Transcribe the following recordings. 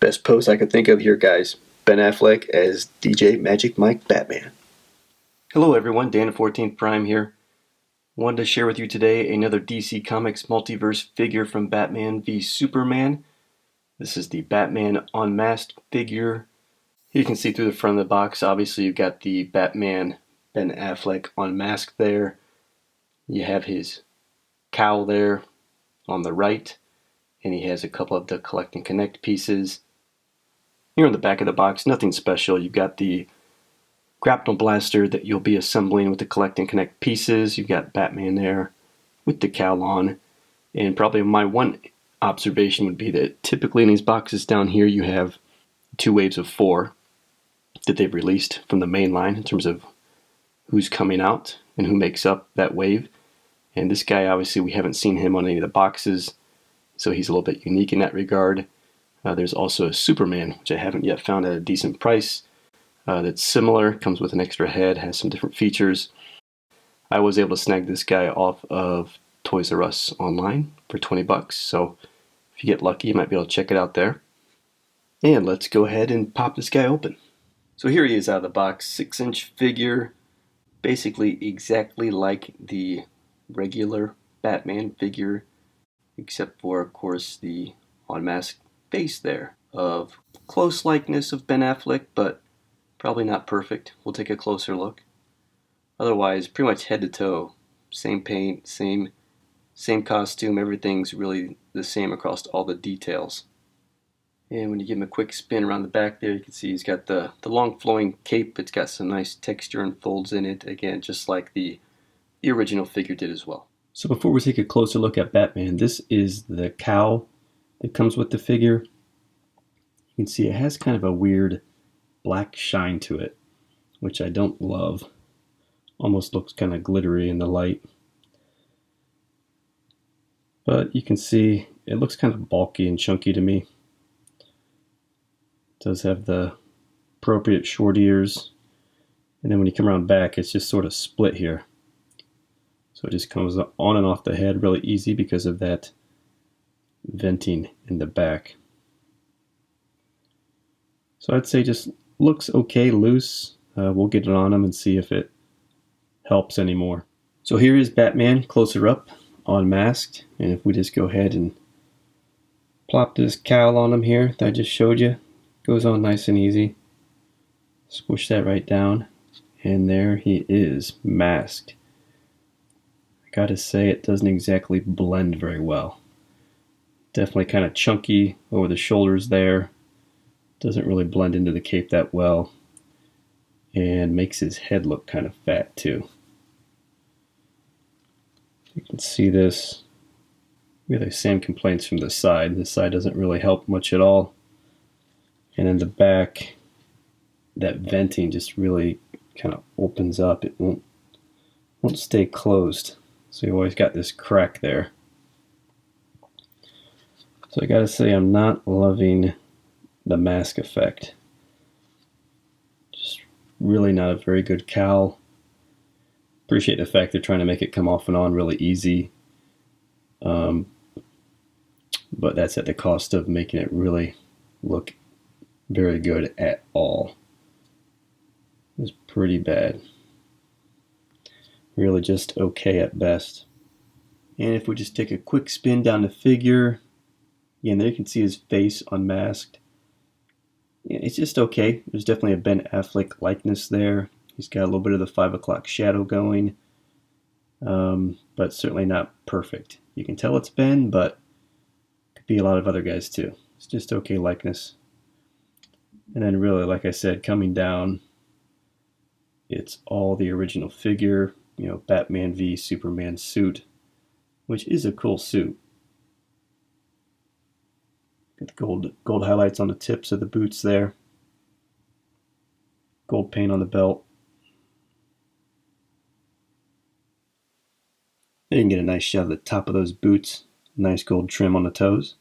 Best pose I could think of here, guys. Ben Affleck as DJ Magic Mike Batman. Hello everyone, Dan 14th Prime here. Wanted to share with you today another DC Comics Multiverse figure from Batman v Superman. This is the Batman Unmasked figure. You can see through the front of the box, obviously you've got the Batman Ben Affleck unmasked there. You have his cowl there on the right, and he has a couple of the collect and connect pieces. Here on the back of the box, nothing special. You've got the grapnel blaster that you'll be assembling with the collect and connect pieces. You've got Batman there with the cowl on. And probably my one observation would be that typically in these boxes down here you have 2 waves of 4 that they've released from the main line in terms of who's coming out and who makes up that wave. And this guy, obviously we haven't seen him on any of the boxes, so he's a little bit unique in that regard. There's also a Superman, which I haven't yet found at a decent price. That's similar, comes with an extra head, has some different features. I was able to snag this guy off of Toys R Us online for 20 bucks, so if you get lucky you might be able to check it out there. And let's go ahead and pop this guy open. So here he is out of the box, 6-inch figure, basically exactly like the regular Batman figure, except for of course the unmasked face there, of close likeness of Ben Affleck, but probably not perfect. We'll take a closer look. Otherwise, pretty much head to toe, same paint, same costume, everything's really the same across all the details. And when you give him a quick spin around the back there, you can see he's got the long flowing cape. It's got some nice texture and folds in it, again, just like the original figure did as well. So before we take a closer look at Batman, this is the cowl that comes with the figure. You can see it has kind of a weird black shine to it, which I don't love. Almost looks kind of glittery in the light. But you can see it looks kind of bulky and chunky to me. It does have the appropriate short ears. And then when you come around back, it's just sort of split here. So it just comes on and off the head really easy because of that venting in the back. So I'd say just looks okay loose. We'll get it on him and see if it helps anymore. So here is Batman closer up, unmasked. And if we just go ahead and plop this cowl on him here that I just showed you, goes on nice and easy. Squish that right down, and there he is, masked. I gotta say, it doesn't exactly blend very well. Definitely kind of chunky over the shoulders there. Doesn't really blend into the cape that well, and makes his head look kind of fat too. You can see this. We have the same complaints from the side. This side doesn't really help much at all. And in the back, that venting just really kind of opens up. It won't stay closed. So you always got this crack there. So I gotta say, I'm not loving the mask effect. Just really not a very good cowl. Appreciate the fact they're trying to make it come off and on really easy. But that's at the cost of making it really look very good at all. It's pretty bad. Really just okay at best. And if we just take a quick spin down the figure, again, there you can see his face unmasked. It's just okay. There's definitely a Ben Affleck likeness there. He's got a little bit of the 5 o'clock shadow going, but certainly not perfect. You can tell it's Ben, but could be a lot of other guys too. It's just okay likeness. And then really, like I said, coming down, it's all the original figure, you know, Batman v Superman suit, which is a cool suit. Got the gold highlights on the tips of the boots there. Gold paint on the belt. There you can get a nice shot of the top of those boots. Nice gold trim on the toes.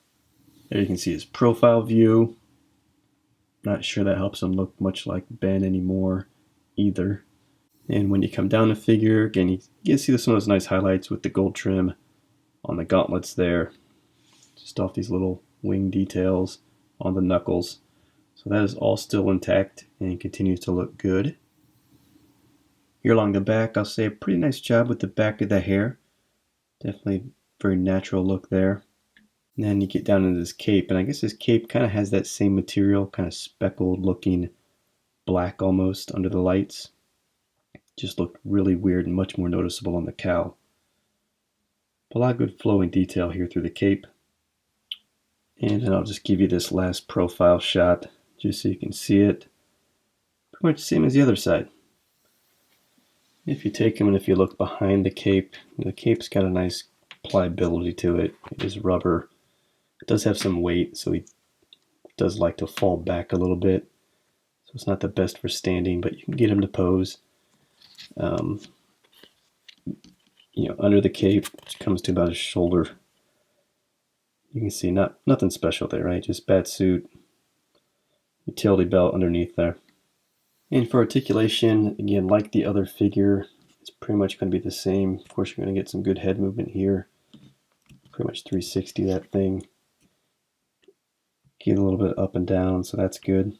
There you can see his profile view. Not sure that helps him look much like Ben anymore either. And when you come down the figure, again, you can see some of those nice highlights with the gold trim on the gauntlets there. Just off these little wing details. on the knuckles. So that is all still intact and continues to look good. Here along the back, I'll say a pretty nice job with the back of the hair. Definitely very natural look there. And then you get down into this cape, and I guess this cape kind of has that same material, kind of speckled looking black almost under the lights. Just looked really weird and much more noticeable on the cowl. A lot of good flowing detail here through the cape. And then I'll just give you this last profile shot just so you can see it. Pretty much the same as the other side. If you take him and if you look behind the cape's got a nice pliability to it. It is rubber. It does have some weight, so he does like to fall back a little bit. So it's not the best for standing, but you can get him to pose. Under the cape, which comes to about his shoulder, you can see nothing special there, right? Just bat suit, utility belt underneath there. And for articulation, again, like the other figure, it's pretty much going to be the same. Of course, you're going to get some good head movement here. Pretty much 360 that thing. Get a little bit up and down, so that's good.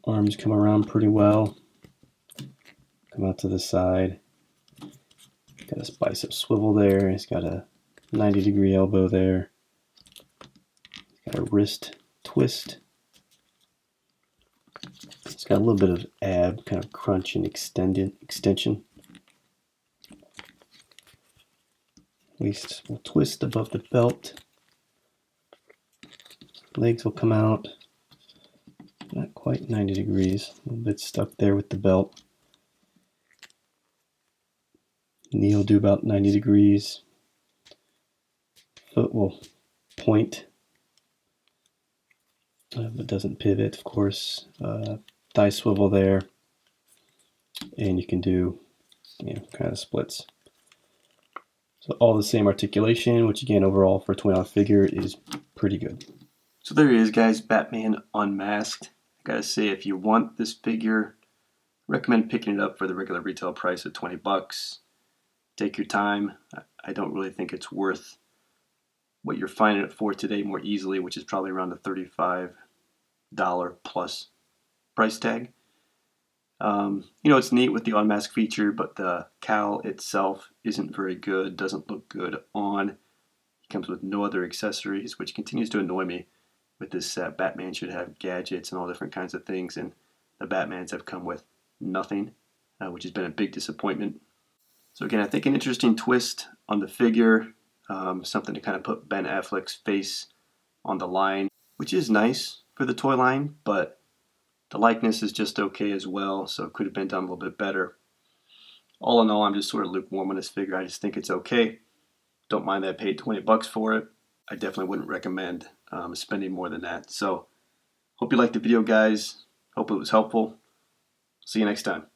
Arms come around pretty well. Come out to the side. Got his bicep swivel there. He's got a 90-degree elbow there. He's got a wrist twist. It's got a little bit of ab, kind of crunch and extension. Waist will twist above the belt. Legs will come out. Not quite 90 degrees. A little bit stuck there with the belt. Knee will do about 90 degrees. Foot will point. But doesn't pivot, of course. Thigh swivel there. And you can do kind of splits. So all the same articulation, which again overall for a $20 figure is pretty good. So there he is, guys, Batman Unmasked. I gotta say, if you want this figure, I recommend picking it up for the regular retail price of $20. Take your time. I don't really think it's worth what you're finding it for today more easily, which is probably around the $35 plus price tag. It's neat with the unmasked feature, but the cowl itself isn't very good, doesn't look good on. It comes with no other accessories, which continues to annoy me with this set. Batman should have gadgets and all different kinds of things, and the Batmans have come with nothing, which has been a big disappointment. So again, I think an interesting twist on the figure, something to kind of put Ben Affleck's face on the line, which is nice for the toy line, but the likeness is just okay as well, so it could have been done a little bit better. All in all, I'm just sort of lukewarm on this figure. I just think it's okay. Don't mind that I paid $20 for it. I definitely wouldn't recommend spending more than that. So, hope you liked the video, guys. Hope it was helpful. See you next time.